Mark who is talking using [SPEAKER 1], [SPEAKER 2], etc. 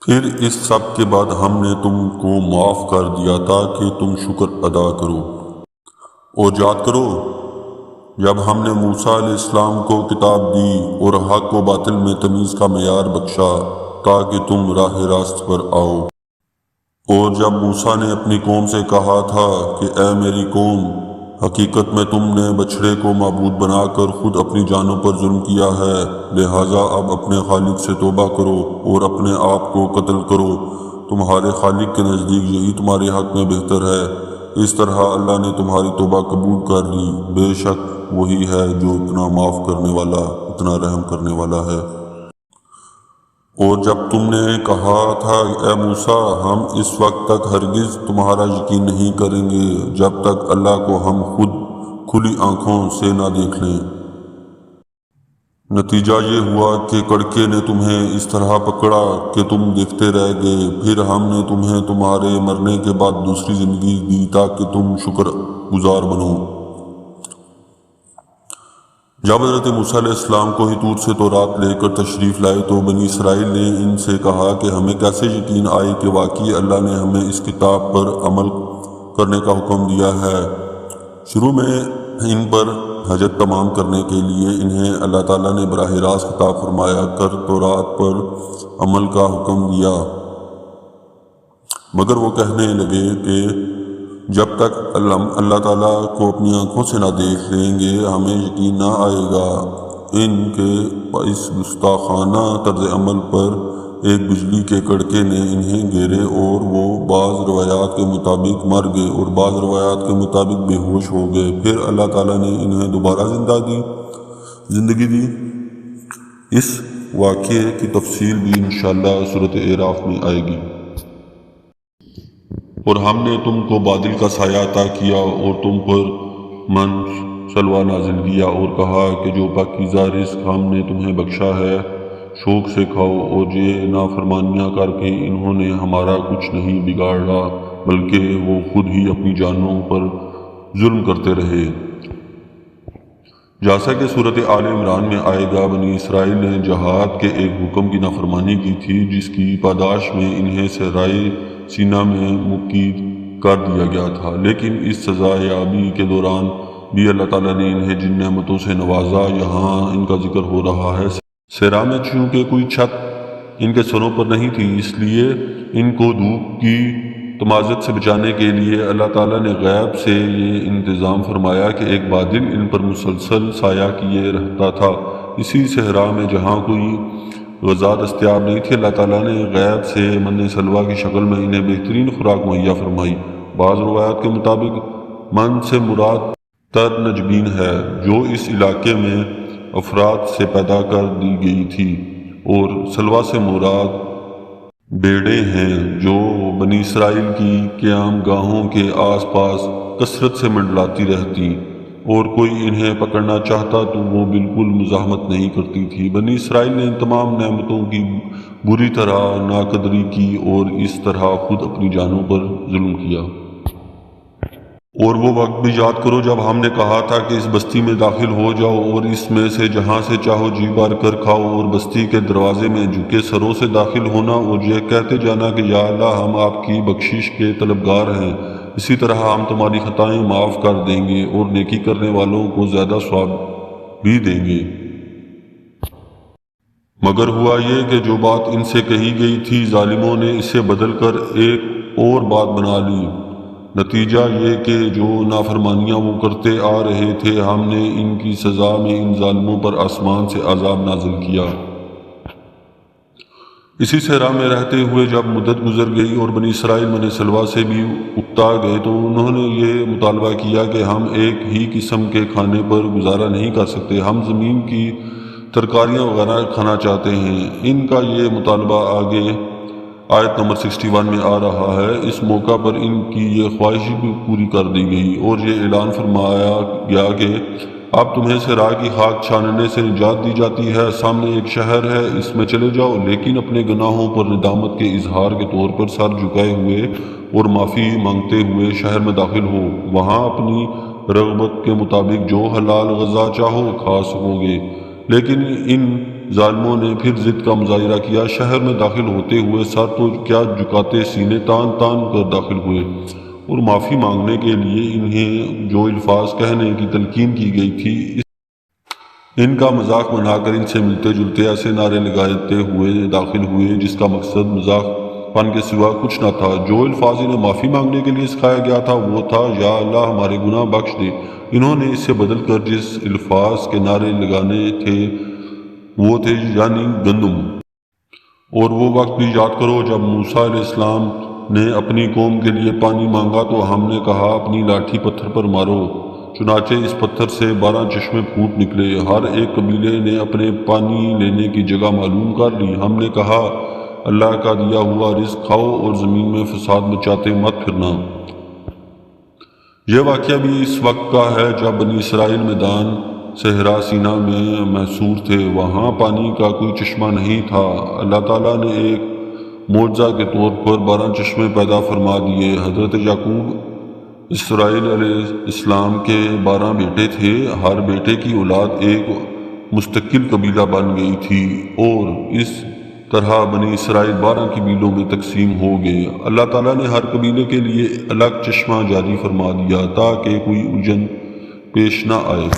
[SPEAKER 1] پھر اس سب کے بعد ہم نے تم کو معاف کر دیا تاکہ تم شکر ادا کرو اور یاد کرو جب ہم نے موسیٰ علیہ السلام کو کتاب دی اور حق و باطل میں تمیز کا معیار بخشا تاکہ تم راہ راست پر آؤ۔ اور جب موسیٰ نے اپنی قوم سے کہا تھا کہ اے میری قوم، حقیقت میں تم نے بچھڑے کو معبود بنا کر خود اپنی جانوں پر ظلم کیا ہے، لہٰذا اب اپنے خالق سے توبہ کرو اور اپنے آپ کو قتل کرو، تمہارے خالق کے نزدیک یہی تمہارے حق میں بہتر ہے۔ اس طرح اللہ نے تمہاری توبہ قبول کر لی، بے شک وہی ہے جو اتنا معاف کرنے والا، اتنا رحم کرنے والا ہے۔ اور جب تم نے کہا تھا اے موسیٰ، ہم اس وقت تک ہرگز تمہارا یقین نہیں کریں گے جب تک اللہ کو ہم خود کھلی آنکھوں سے نہ دیکھ لیں۔ نتیجہ یہ ہوا کہ کڑکے نے تمہیں اس طرح پکڑا کہ تم دیکھتے رہ گئے، پھر ہم نے تمہیں تمہارے مرنے کے بعد دوسری زندگی دی تاکہ تم شکر گزار بنو۔ جب حضرت موسیٰ علیہ السلام کو طور سے تورات لے کر تشریف لائے تو بنی اسرائیل نے ان سے کہا کہ ہمیں کیسے یقین آئے کہ واقعی اللہ نے ہمیں اس کتاب پر عمل کرنے کا حکم دیا ہے۔ شروع میں ان پر حجت تمام کرنے کے لیے انہیں اللہ تعالیٰ نے براہ راست خطاب فرمایا کر تورات پر عمل کا حکم دیا، مگر وہ کہنے لگے کہ جب تک اللہ تعالیٰ کو اپنی آنکھوں سے نہ دیکھ لیں گے ہمیں یقین نہ آئے گا۔ ان کے اس گستاخانہ طرز عمل پر ایک بجلی کے کڑکے نے انہیں گھیرے اور وہ بعض روایات کے مطابق مر گئے اور بعض روایات کے مطابق بے ہوش ہو گئے۔ پھر اللہ تعالیٰ نے انہیں دوبارہ زندگی دی۔ اس واقعے کی تفصیل بھی انشاءاللہ سورۃ اعراف میں آئے گی۔ اور ہم نے تم کو بادل کا سایہ عطا کیا اور تم پر من سلوہ نازل کیا اور کہا کہ جو پاکیزہ رزق ہم نے تمہیں بخشا ہے شوق سے کھاؤ، اور یہ نافرمانیاں کر کے انہوں نے ہمارا کچھ نہیں بگاڑا بلکہ وہ خود ہی اپنی جانوں پر ظلم کرتے رہے۔ جیسا کہ صورت آل عمران میں آئے گا، بنی اسرائیل نے جہاد کے ایک حکم کی نافرمانی کی تھی جس کی پاداش میں انہیں صحرائے سینا میں مقید کر دیا گیا تھا، لیکن اس سزا یابی کے دوران بھی اللہ تعالیٰ نے انہیں جن نعمتوں سے نوازا یہاں ان کا ذکر ہو رہا ہے۔ صحرا میں چونکہ کوئی چھت ان کے سروں پر نہیں تھی، اس لیے ان کو دھوپ کی تمازت سے بچانے کے لیے اللہ تعالیٰ نے غیب سے یہ انتظام فرمایا کہ ایک بادل ان پر مسلسل سایہ کیے رہتا تھا۔ اسی صحرا میں جہاں کوئی غذا دستیاب نہیں تھی، اللہ تعالیٰ نے غیب سے من سلوہ کی شکل میں انہیں بہترین خوراک مہیا فرمائی۔ بعض روایات کے مطابق من سے مراد تر نجبین ہے جو اس علاقے میں افراد سے پیدا کر دی گئی تھی، اور سلوہ سے مراد بیڑیں ہیں جو بنی اسرائیل کی قیام گاہوں کے آس پاس کثرت سے منڈلاتی رہتی، اور کوئی انہیں پکڑنا چاہتا تو وہ بالکل مزاحمت نہیں کرتی تھی۔ بنی اسرائیل نے ان تمام نعمتوں کی بری طرح ناقدری کی اور اس طرح خود اپنی جانوں پر ظلم کیا۔ اور وہ وقت بھی یاد کرو جب ہم نے کہا تھا کہ اس بستی میں داخل ہو جاؤ اور اس میں سے جہاں سے چاہو جی بھر کر کھاؤ، اور بستی کے دروازے میں جھکے سروں سے داخل ہونا اور یہ کہتے جانا کہ یا اللہ ہم آپ کی بخشش کے طلبگار ہیں، اسی طرح ہم تمہاری خطائیں معاف کر دیں گے اور نیکی کرنے والوں کو زیادہ ثواب بھی دیں گے۔ مگر ہوا یہ کہ جو بات ان سے کہی گئی تھی ظالموں نے اسے بدل کر ایک اور بات بنا لی۔ نتیجہ یہ کہ جو نافرمانیاں وہ کرتے آ رہے تھے ہم نے ان کی سزا میں ان ظالموں پر آسمان سے عذاب نازل کیا۔ اسی صحرا میں رہتے ہوئے جب مدت گزر گئی اور بنی اسرائیل من سلوہ سے بھی اکتا گئے تو انہوں نے یہ مطالبہ کیا کہ ہم ایک ہی قسم کے کھانے پر گزارا نہیں کر سکتے، ہم زمین کی ترکاریاں وغیرہ کھانا چاہتے ہیں۔ ان کا یہ مطالبہ آگے آیت نمبر 61 میں آ رہا ہے۔ اس موقع پر ان کی یہ خواہش بھی پوری کر دی گئی اور یہ اعلان فرمایا گیا کہ اب تمہیں صحرا کی خاک چھاننے سے نجات دی جاتی ہے، سامنے ایک شہر ہے، اس میں چلے جاؤ، لیکن اپنے گناہوں پر ندامت کے اظہار کے طور پر سر جھکائے ہوئے اور معافی مانگتے ہوئے شہر میں داخل ہو، وہاں اپنی رغبت کے مطابق جو حلال غذا چاہو کھا سکو گے۔ لیکن ان ظالموں نے پھر ضد کا مظاہرہ کیا۔ شہر میں داخل ہوتے ہوئے سر تو کیا جھکاتے سینے تان تان کر داخل ہوئے، اور معافی مانگنے کے لیے انہیں جو الفاظ کہنے کی تلقین کی گئی تھی ان کا مذاق بنا کر ان سے ملتے جلتے ایسے نعرے لگاتے ہوئے داخل ہوئے جس کا مقصد مذاق پن کے سوا کچھ نہ تھا۔ جو الفاظ انہیں معافی مانگنے کے لیے سکھایا گیا تھا وہ تھا، یا اللہ ہمارے گناہ بخش دے۔ انہوں نے اس سے بدل کر جس الفاظ کے نعرے لگانے تھے وہ تھے یعنی گندم۔ اور وہ وقت بھی یاد کرو جب موسیٰ علیہ السلام نے اپنی قوم کے لیے پانی مانگا تو ہم نے کہا اپنی لاٹھی پتھر پر مارو، چنانچہ اس پتھر سے 12 چشمے پھوٹ نکلے۔ ہر ایک قبیلے نے اپنے پانی لینے کی جگہ معلوم کر لی۔ ہم نے کہا اللہ کا دیا ہوا رزق کھاؤ اور زمین میں فساد مچاتے مت پھرنا۔ یہ واقعہ بھی اس وقت کا ہے جب بنی اسرائیل میدان صحرا سینا میں محصور تھے، وہاں پانی کا کوئی چشمہ نہیں تھا۔ اللہ تعالیٰ نے ایک معجزہ کے طور پر 12 چشمے پیدا فرما دیے۔ حضرت یعقوب اسرائیل علیہ السلام کے 12 بیٹے تھے، ہر بیٹے کی اولاد ایک مستقل قبیلہ بن گئی تھی، اور اس طرح بنی اسرائیل 12 قبیلوں میں تقسیم ہو گئے۔ اللہ تعالیٰ نے ہر قبیلے کے لیے الگ چشمہ جاری فرما دیا تاکہ کوئی الجھن پیش نہ آئے۔